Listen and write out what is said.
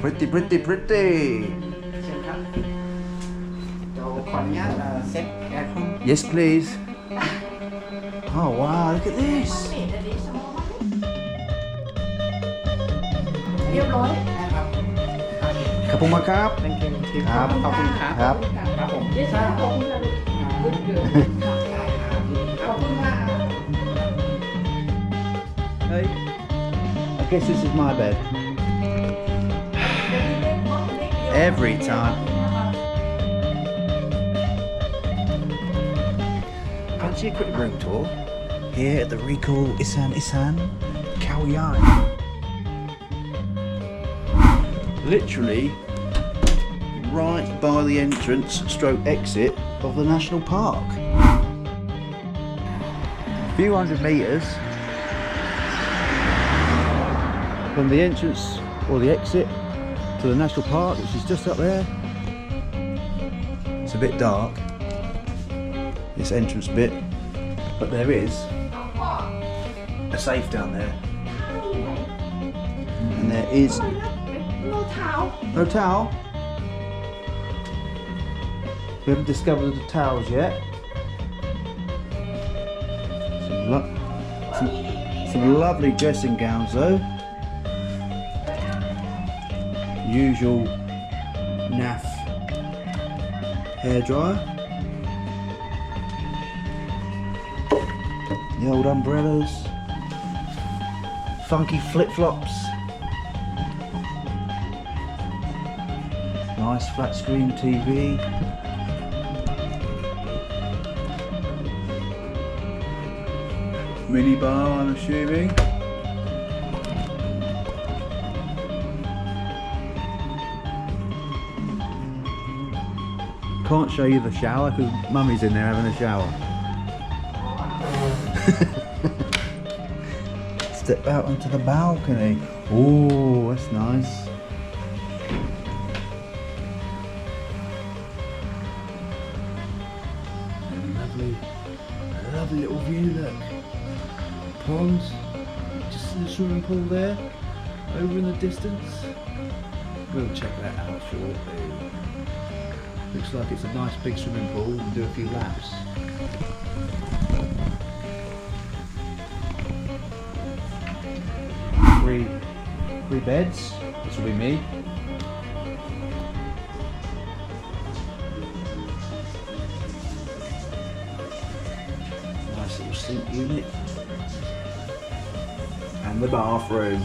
pretty pretty pretty เชิญครับเดี๋ยวขออนุญาตเซ็ตแอร์ห้อง Yes please Oh wow look at this เรียบร้อย นะครับ ขอบคุณมากครับ thank you ครับ ขอบคุณครับ ครับ ครับผม เดี๋ยวฉันขอบคุณค่ะลูก ขอบคุณค่ะ Hey I guess this is my bed Every time Fancy a quick room tour here at the recall Isaan Isan Khaoyai Literally right by the entrance stroke exit of the national park. A few hundred metres from the entrance or the exit to the national park, which is just up there. It's a bit dark, this entrance bit, but there is a safe down there. And there is no towel. We haven't discovered the towels yet. Some lovely dressing gowns though. Usual naff hairdryer. The old umbrellas. Funky flip-flops. Nice flat screen TV. Mini bar, I'm assuming. Can't show you the shower because Mummy's in there having a shower. Step out onto the balcony. Oh, that's nice. Lovely little view, look. Ponds, just the swimming pool there, over in the distance. We'll check that out shortly. Looks like it's a nice big swimming pool and do a few laps. Three beds, this will be me. Nice little sink unit. And the bathroom.